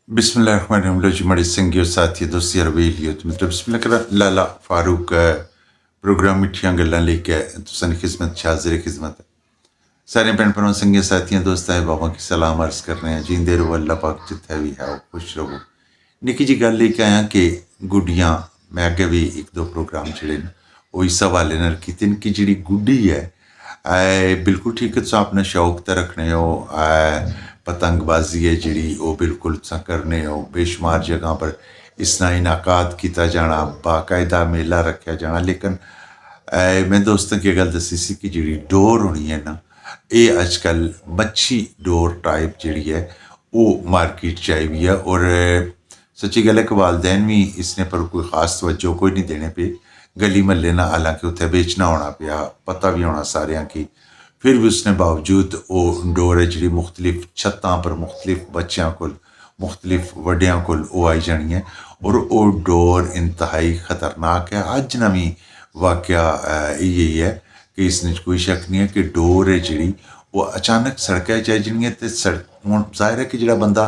बिस्मिल्लाहिर्रहमानिर्रहीम। जी, संगियो साथी दोस्ती रवेलियो मतलब बिस्मिल्लाह करा लाला फारूक प्रोग्राम मिठियां गल्लां लेके तुसां दी खिदमत च हाज़िर खिदमत है। सारे भैन भरावां संगिया साथियां दोस्तां बाबा की सलाम अर्ज कर रहे हैं। जींदे रहो, अल्लाह पाक जित्थे भी है खुश रहो। निक्की जी गल लेके आया कि गुड्डियां मैं अगे भी एक दो प्रोग्राम जेह्ड़े न ओह् इस हवाले नाल कीते न कि जेह्ड़ी गुड्डी है बिल्कुल ठीक है। तुसां अपना शौक ते रखने हो, पतंगबाजी है जिहड़ी ओह् बिल्कुल तुसां करने हो। बेशुमार जगह पर इसदा इनाकात किया जाना, बाकायदा मेला रखा जाना। लेकिन मैं दोस्तों की गल दसी सी कि जिहड़ी डोर होनी है ना, ये अजकल मच्छी डोर टाइप जिहड़ी है वो मार्केट च आई हुई है। और सच्ची गल है कि वालदैन भी इसने पर कोई खास तवज्जो कोई नहीं देने पे। गली महल्ले ना हालांकि उत्थे बेचना होना पिया, पता भी होना सारियां की, फिर भी उसने बावजूद वो डोर है जी मुख्तलिफ छत्तां पर मुख्तलिफ बच्चों को मुख्तलिफ वड्डियां को आई जानी है। और वो डोर इंतहाई खतरनाक है। अज नवी वाकया यही है कि इसने कोई शक नहीं है कि डोर है जी वो अचानक सड़कें जाई जानी है। तो सड़क हूँ जाहिर है कि जो बंदा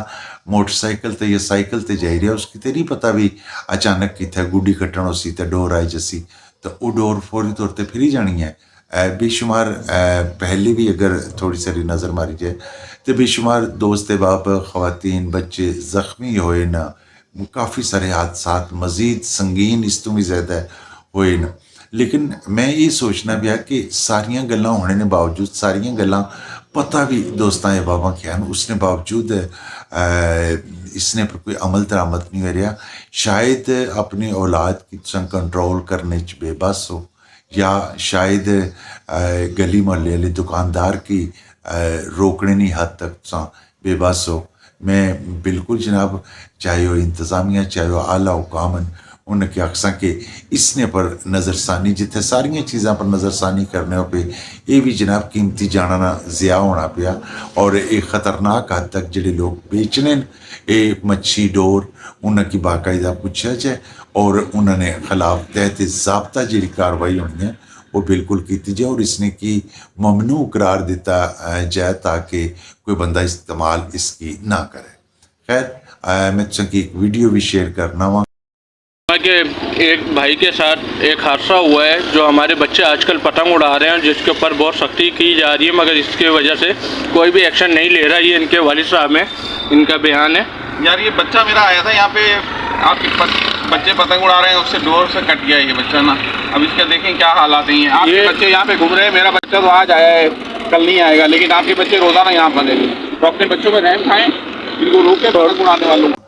मोटरसाइकिल ते या साइकिल ते जाई रहा उसकी तो नहीं पता भी अचानक कितने गुड्डी कट्टन उसी तो डोर आई जसी, तो वो डोर फौरी तौर पर फिरी जानी है। बेशुमार पहले भी अगर थोड़ी सारी नज़र मारी जाए तो बेशुमार दोस्त बाप ख़वातीन बच्चे ज़ख्मी होए ना, काफ़ी सारे हादसात मज़ीद संगीन इस तो भी ज़्यादा होए ना। लेकिन मैं ये सोचना भी है कि सारियां गल्लां होने ने बावजूद, सारियां गल्लां पता भी दोस्तां बाबा क्या उसने बावजूद इसने पर कोई अमल दरामद नहीं हो रहा। शायद अपनी औलाद की कंट्रोल करने च बेबस हो, या शायद गली मोहल्ले वाले दुकानदार की रोकने नहीं हद तक बेबस हो। मैं बिल्कुल जनाब, चाहे वो इंतज़ामिया चाहे वो आला हुकामन, उनके अक्सा के इसने पर नज़रसानी जिथे सारिया चीज़ों पर नज़रसानी करने पे ये भी जनाब कीमती जाना ना ज़िया होना पिया। और एक ख़तरनाक हद तक जोड़े लोग बेचने ये मच्छी डोर उनकी बाकायदा पूछा जाए और उन्होंने खिलाफ तहत ज़ाब्ता जी कार्रवाई होनी है वो बिल्कुल की जाए और इसने की ममनू करार दिता जाए ताकि कोई बंदा इस्तेमाल इसकी ना करे। खैर मैं तुझे एक वीडियो भी शेयर करना वा के एक भाई के साथ एक हादसा हुआ है जो हमारे बच्चे आजकल पतंग उड़ा रहे हैं, जिसके ऊपर बहुत सख्ती की जा रही है, मगर इसके वजह से कोई भी एक्शन नहीं ले रहा। ये इनके वालिद साहब हैं, इनका बयान है। यार ये बच्चा मेरा आया था यहाँ पे, आपके बच्चे पतंग उड़ा रहे हैं, उससे डोर से कट गया ये बच्चा ना। अब इसका देखें क्या हालात हैं। आपके बच्चे यहाँ पे घूम रहे हैं, मेरा बच्चा तो आज आया है, कल नहीं आएगा, लेकिन आपके बच्चे रोजाना यहाँ पर है। तो अपने बच्चों में रहम खाएँ, इनको रोक के पतंग उड़ाने वालों को।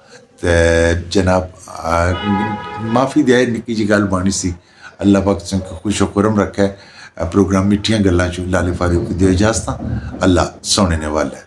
जनाब माफ़ी दे निक्की जी गल बनी सी। अल्लाह पाक खुशो खुरम रखे। प्रोग्राम मिठियां गल्लां लाले फारूक की दियो इजाजत। अल्लाह सोने ने वाला है।